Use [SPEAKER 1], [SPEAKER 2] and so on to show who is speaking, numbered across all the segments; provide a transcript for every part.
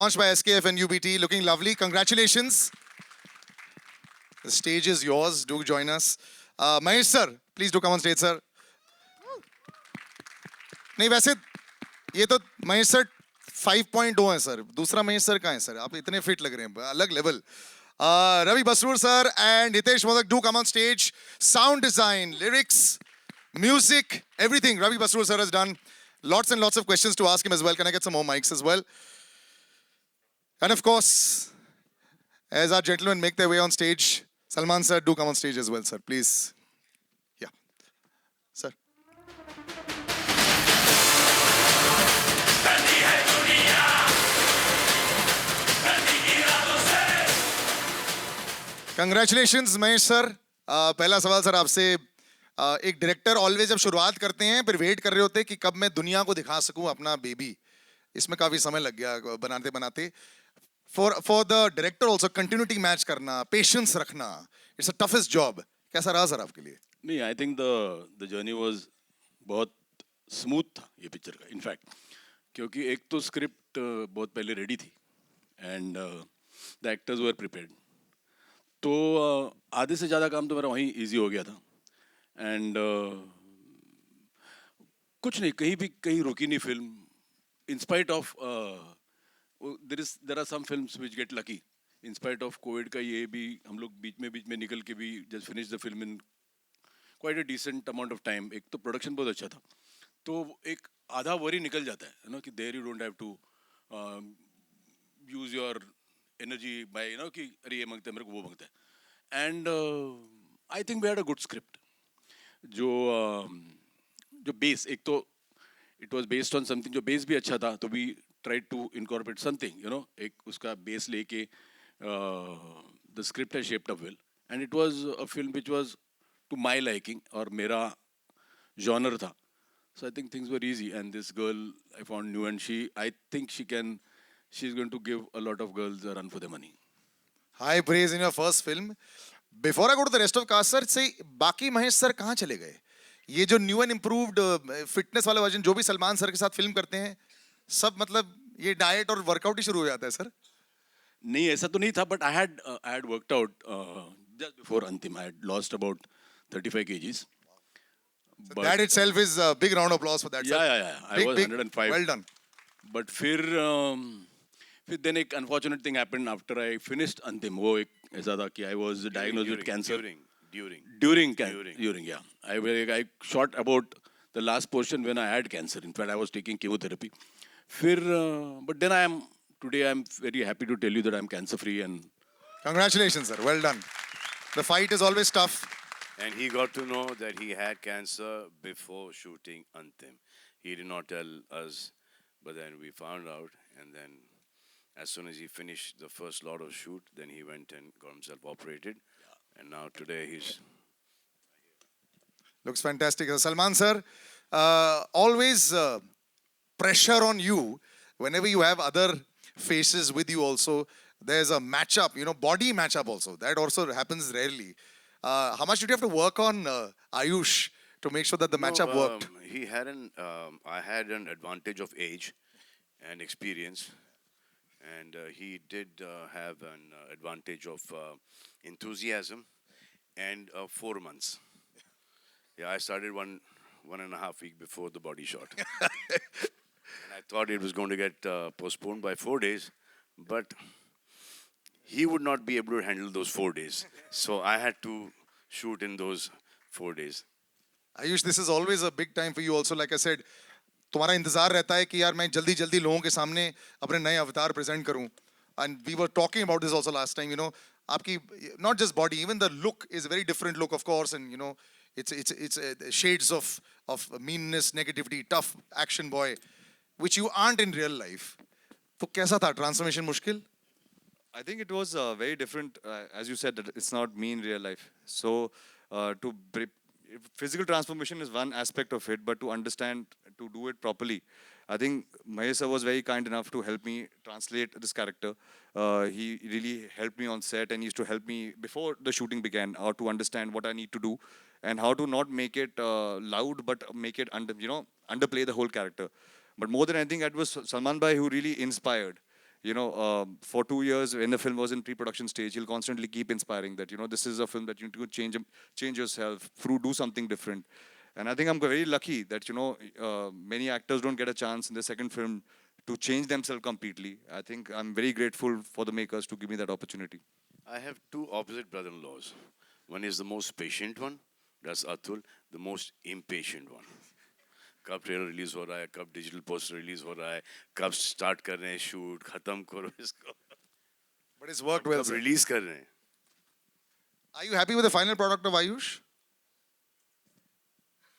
[SPEAKER 1] Launched by SKF and UBT, looking lovely. Congratulations. The stage is yours. Do join us. Mahesh sir, please do come on stage, sir. नहीं वैसे ये तो Mahesh sir 5.0 है sir. दूसरा Mahesh sir कहाँ है sir? आप इतने फिट लग रहे हैं, अलग level. Ravi Basrur sir and Hitesh Modak do come on stage. Sound design, lyrics, music, everything Ravi Basrur sir has done. Lots and lots of questions to ask him as well. Can I get some more mics as well? And of course, as our gentlemen make their way on stage, Salman sir, do come on stage as well, sir, please. Yeah. Sir. Congratulations, Mahesh sir. पहला सवाल sir आपसे. एक director always जब शुरुआत करते हैं फिर wait कर रहे होते हैं कि कब मैं दुनिया को दिखा सकूं अपना बेबी. इसमें काफी समय लग गया बनाते बनाते. For the director also continuity match करना, पेशेंस रखना, इट्स अ टफेस्ट जॉब. कैसा रहा सर आपके लिए?
[SPEAKER 2] नहीं, I think the journey was बहुत स्मूथ था ये पिक्चर का. इनफैक्ट क्योंकि एक तो स्क्रिप्ट बहुत पहले रेडी थी and the actors were prepared. तो आधे से ज़्यादा काम तो मेरा वहीं इजी हो गया था. एंड कुछ नहीं, कहीं रुकी नहीं film. In spite of there are some films which get lucky. In spite of covid का ये भी हम लोग बीच में निकल के भी just finish the film in quite a decent amount of time. एक तो प्रोडक्शन बहुत अच्छा था, तो एक आधा वरी निकल जाता है ना, कि there you don't have to use your energy by कि अरे ये मांगता है मेरे को, वो मांगता है. And I think we had a good script. जो जो बेस, एक तो it was based on something, जो बेस भी अच्छा था, तो we tried to incorporate something एक उसका बेस लेके द स्क्रिप्ट है shaped up well. And it was a film which was to my liking और मेरा जॉनर था. So I think things were easy, and this girl I found new, and I think she's going to give a lot of girls a run for their money.
[SPEAKER 1] High praise in your first film. Before I go to the rest of cast, sir, say बाकी Mahesh sir कहाँ चले गए? ये जो new and improved fitness वाला version जो भी Salman sir के साथ फिल्म करते हैं, सब मतलब ये डाइट और वर्कआउट ही शुरू हो जाता है सर?
[SPEAKER 2] नहीं, ऐसा तो नहीं था, but I had worked out just before Antim. I had lost about 35 kgs.
[SPEAKER 1] So that itself is a big round of applause for that, sir.
[SPEAKER 2] Yeah. I was 105.
[SPEAKER 1] Well done.
[SPEAKER 2] But फिर then एक unfortunate thing happened after I finished Antim. वो एक ऐसा था कि I was diagnosed with cancer. During, yeah. I shot about the last portion when I had cancer. In fact, I was taking chemotherapy. But then today I'm very happy to tell you that I'm cancer free. And
[SPEAKER 1] congratulations, sir. Well done. The fight is always tough.
[SPEAKER 3] And he got to know that he had cancer before shooting Antim. He did not tell us, but then we found out. And then as soon as he finished the first lot of shoot, then he went and got himself operated. And now today he's...
[SPEAKER 1] Looks fantastic. Salman sir, always pressure on you whenever you have other faces with you also. There's a matchup, body matchup also. That also happens rarely. How much did you have to work on Ayush to make sure that the matchup worked?
[SPEAKER 3] I had an advantage of age and experience. And he did have an advantage of enthusiasm and 4 months. Yeah, I started one and a half week before the body shot. And I thought it was going to get postponed by 4 days, but he would not be able to handle those 4 days. So I had to shoot in those 4 days.
[SPEAKER 1] Ayush, this is always a big time for you also. Like I said, तुम्हारा इंतजार रहता है कि यार मैं जल्दी जल्दी लोगों के सामने अपने नए अवतार प्रेजेंट करूं. And we were talking about this also last time. आपकी not just body, even the look is a very different look, of course, and it's shades of meanness, negativity, tough action boy, which you aren't in real life. तो कैसा था transformation? मुश्किल?
[SPEAKER 4] I think it was very different. As you said, that it's not me in real life. So physical transformation is one aspect of it, but to understand, to do it properly, I think Mahesh sir was very kind enough to help me translate this character. He really helped me on set and used to help me before the shooting began, how to understand what I need to do and how to not make it loud, but make it underplay the whole character. But more than anything, it was Salman Bhai who really inspired. for 2 years when the film was in pre-production stage, he'll constantly keep inspiring that, this is a film that you need to change yourself, do something different. And I think I'm very lucky that, many actors don't get a chance in the second film to change themselves completely. I think I'm very grateful for the makers to give me that opportunity.
[SPEAKER 3] I have two opposite brother-in-laws. One is the most patient one, that's Atul, the most impatient one. कब trailer release हो रहा है, कब digital poster release हो रहा है, कब start कर रहे हैं शूट, खत्म करो इसको,
[SPEAKER 1] But it's worked well,
[SPEAKER 3] कब
[SPEAKER 1] sir.
[SPEAKER 3] रिलीज कर रहे हैं.
[SPEAKER 1] Are you happy with the final product of Ayush?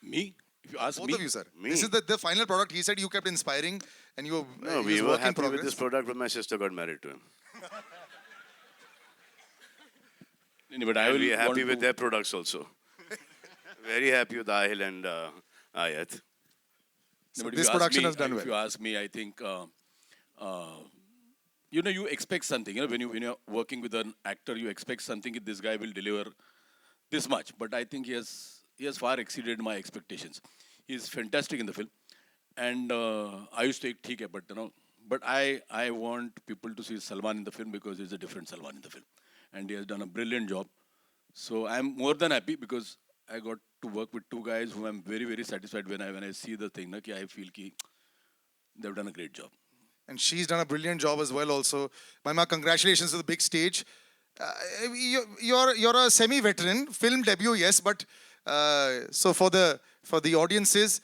[SPEAKER 2] Me? If you ask
[SPEAKER 1] Both
[SPEAKER 2] me,
[SPEAKER 1] of you, sir.
[SPEAKER 3] Me?
[SPEAKER 1] This is the final product. He said you kept inspiring and you were,
[SPEAKER 3] No,
[SPEAKER 1] he
[SPEAKER 3] we
[SPEAKER 1] was
[SPEAKER 3] were
[SPEAKER 1] work in
[SPEAKER 3] happy with
[SPEAKER 1] progress.
[SPEAKER 3] this product when my sister got married to him.
[SPEAKER 2] but I
[SPEAKER 3] And
[SPEAKER 2] will
[SPEAKER 3] we are happy
[SPEAKER 2] want
[SPEAKER 3] with
[SPEAKER 2] to-
[SPEAKER 3] their products also. Very happy with Ahil and Ayat.
[SPEAKER 1] So
[SPEAKER 2] but if
[SPEAKER 1] this
[SPEAKER 2] you ask
[SPEAKER 1] production
[SPEAKER 2] me-
[SPEAKER 1] has done
[SPEAKER 2] If
[SPEAKER 1] well.
[SPEAKER 2] you ask me, I think, you expect something. When you're working with an actor, you expect something. This guy will deliver this much. But I think he has far exceeded my expectations. He's fantastic in the film, and I used to take ठीक है, but I want people to see Salman in the film because he's a different Salman in the film, and he has done a brilliant job. So I'm more than happy because I got to work with two guys who I'm very, very satisfied when I see the thing. कि I feel कि they've done a great job.
[SPEAKER 1] And she's done a brilliant job as well also. Maima, congratulations to the big stage. You're a semi-veteran, film debut, yes, but so for the audiences,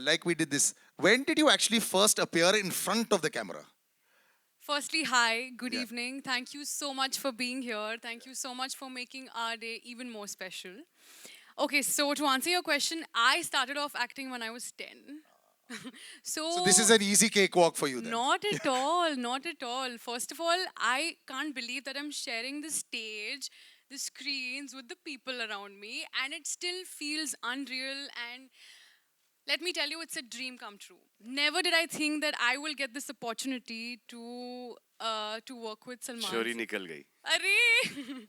[SPEAKER 1] like we did this, when did you actually first appear in front of the camera?
[SPEAKER 5] Firstly, hi, good
[SPEAKER 1] Yeah.
[SPEAKER 5] evening. Thank you so much for being here. Thank you so much for making our day even more special. Okay, so to answer your question, I started off acting when I was 10.
[SPEAKER 1] So this is an easy cakewalk for you then.
[SPEAKER 5] Not at all, not at all. First of all, I can't believe that I'm sharing the stage, the screens with the people around me, and it still feels unreal. And let me tell you, it's a dream come true. Never did I think that I will get this opportunity to work with Salman.
[SPEAKER 3] Shori nikal gayi.
[SPEAKER 5] Arey!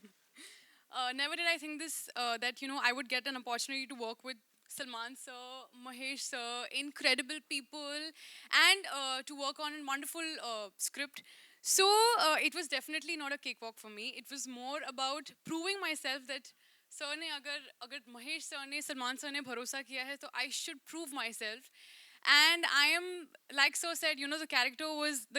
[SPEAKER 5] Never did I think this that I would get an opportunity to work with Salman sir, Mahesh sir, incredible people, and to work on a wonderful script. So it was definitely not a cakewalk for me. It was more about proving myself that sir ने अगर Mahesh sir ने Salman sir ने भरोसा किया है तो I should prove myself. And I am, like sir said, the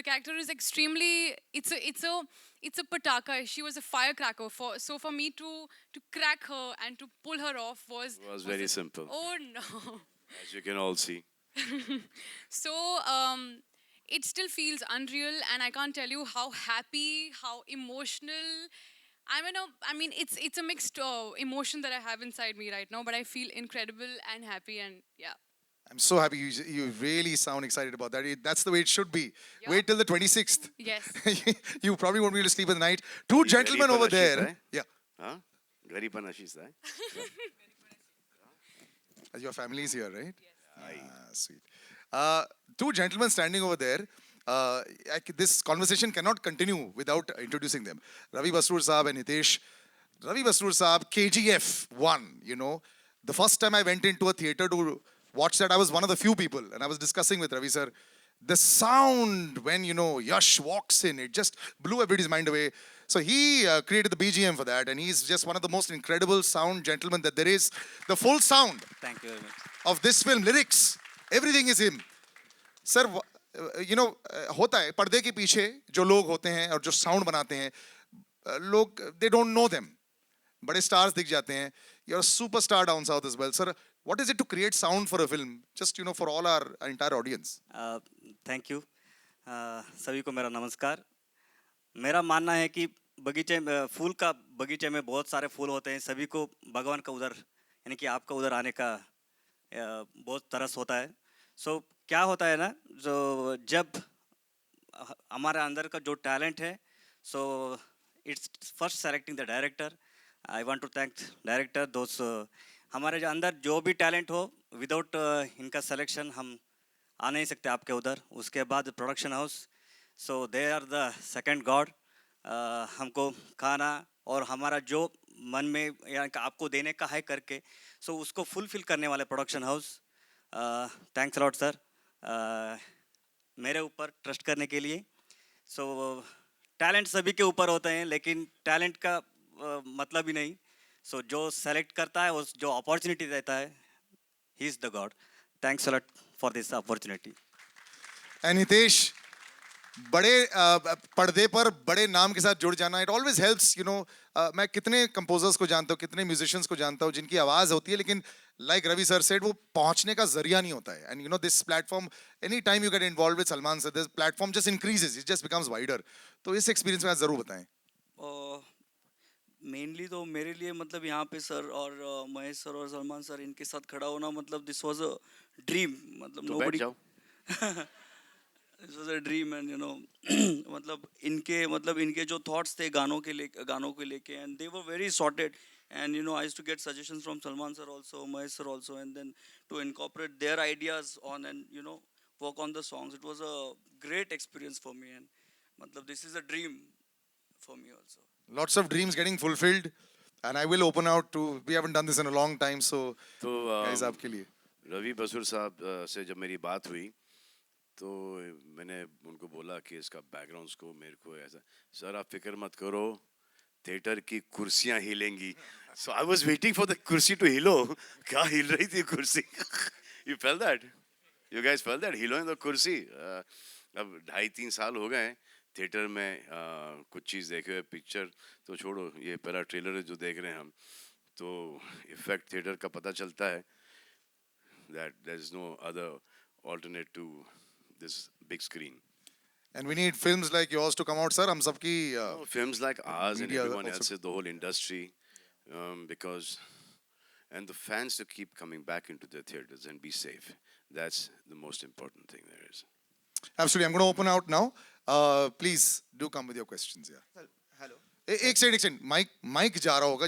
[SPEAKER 5] character is extremely, it's a pataka. She was a firecracker. For me to crack her and to pull her off was
[SPEAKER 3] very
[SPEAKER 5] a-
[SPEAKER 3] simple.
[SPEAKER 5] Oh no.
[SPEAKER 3] As you can all see.
[SPEAKER 5] So it still feels unreal, and I can't tell you how happy, how emotional. It's a mixed emotion that I have inside me right now, but I feel incredible and happy, and yeah.
[SPEAKER 1] I'm so happy you really sound excited about that. That's the way it should be.
[SPEAKER 5] Yeah.
[SPEAKER 1] Wait till the 26th.
[SPEAKER 5] Yes.
[SPEAKER 1] You probably won't be able to sleep at night. Two gentlemen over there. Yeah.
[SPEAKER 3] Huh? Gariban Ashish, right?
[SPEAKER 1] Your family is here, right?
[SPEAKER 5] Yes.
[SPEAKER 1] Sweet. Two gentlemen standing over there. This conversation cannot continue without introducing them. Ravi Basrur Saab and Hitesh. Ravi Basrur Saab, KGF 1, The first time I went into a theater to watch that, I was one of the few people. And I was discussing with Ravi sir. The sound when, Yash walks in, it just blew everybody's mind away. So he created the BGM for that. And he's just one of the most incredible sound gentlemen that there is. The full sound
[SPEAKER 6] Thank you very much.
[SPEAKER 1] of this film, lyrics, everything is him. Sir, होता है पर्दे के पीछे जो लोग होते हैं और जो साउंड बनाते हैं लोग they don't know them. बड़े stars दिख जाते हैं. You're a superstar down south as well. Sir, what is it to create sound for a film? Just, for all our entire audience.
[SPEAKER 6] Thank you सभी को मेरा नमस्कार. मेरा मानना है कि फूल का बगीचे में बहुत सारे फूल होते हैं. सभी को भगवान का उधर यानी कि आपका उधर आने का बहुत तरस होता है. सो क्या होता है ना, जो जब हमारे अंदर का जो टैलेंट है, so it's first selecting the director. I want to thank director दोस्त. हमारे जो अंदर जो भी टैलेंट हो, विदाउट इनका सिलेक्शन हम आ नहीं सकते आपके उधर. उसके बाद production house, so they are the second god. हमको खाना और हमारा जो मन में यानी कि आपको देने का है करके, सो उसको फुलफिल करने वाले production house. Thanks lot sir मेरे ऊपर ट्रस्ट करने के लिए. सो टैलेंट सभी के ऊपर होते हैं, लेकिन टैलेंट का मतलब ही नहीं. सो जो सेलेक्ट करता है, उस जो अपॉर्चुनिटी देता है, he is the God. Thanks a lot for this opportunity.
[SPEAKER 1] And Hitesh, बड़े पर्दे पर बड़े नाम के साथ जुड़ जाना, it always helps, you know. मैं कितने कंपोजर्स को जानता हूँ, कितने म्यूजिशियंस को जानता हूँ जिनकी आवाज़ होती है, लेकिन लाइक रवि सर सेड, वो पहुंचने का जरिया नहीं होता है. And you no this platform, any time you get involve with Salman sir, this platform just increases, it just becomes wider. तो इस एक्सपीरियंस में आप जरूर बताएं.
[SPEAKER 7] मेनली तो मेरे लिए मतलब यहाँ पे सर और महेश सर और सलमान सर इनके साथ खड़ा होना, मतलब दिस वाज अ ड्रीम. मतलब
[SPEAKER 3] तो बैठ
[SPEAKER 7] नोबडी,
[SPEAKER 3] जाओ.
[SPEAKER 7] This was a dream. And you know मतलब इनके जो थॉट्स थे गानों को लेके, and they were very sorted. And you know I used to get suggestions from Salman sir also, Mahesh sir also, and then to incorporate their ideas on, and you know work on the songs. It was a great experience for me, and मतलब this is a dream for me also.
[SPEAKER 1] Lots of dreams getting fulfilled, and I will open out to, we haven't done this in a long time, so
[SPEAKER 3] तो
[SPEAKER 1] guys आपके लिए.
[SPEAKER 3] रवि बसूर साहब से जब मेरी बात हुई तो मैंने उनको बोला कि इसका बैकग्राउंड को मेरे को ऐसा, सर आप फिक्र मत करो, थिएटर की कुर्सियां हिलेंगी. So I was waiting for the कुर्सी टू हिलो. क्या हिल रही थी कुर्सी? You felt that? You guys felt that हिलोइंग द कुर्सी? अब 2.5-3 साल हो गए थिएटर में कुछ चीज़ देखे हुए. पिक्चर तो छोड़ो, ये पहला ट्रेलर जो देख रहे हैं हम, तो इफेक्ट थिएटर का पता चलता है that there is no other alternate to this big screen.
[SPEAKER 1] And we need films like yours to come out, sir. हम सबकी
[SPEAKER 3] No, films like ours and
[SPEAKER 1] media
[SPEAKER 3] everyone
[SPEAKER 1] also-
[SPEAKER 3] else's, the whole industry, because and the fans to keep coming back into the theaters and be safe. That's the most important thing there is.
[SPEAKER 1] Absolutely. I'm going to open out now. Please do come with your questions. Yeah.
[SPEAKER 8] Hello.
[SPEAKER 1] एक second, mic जा रहा होगा.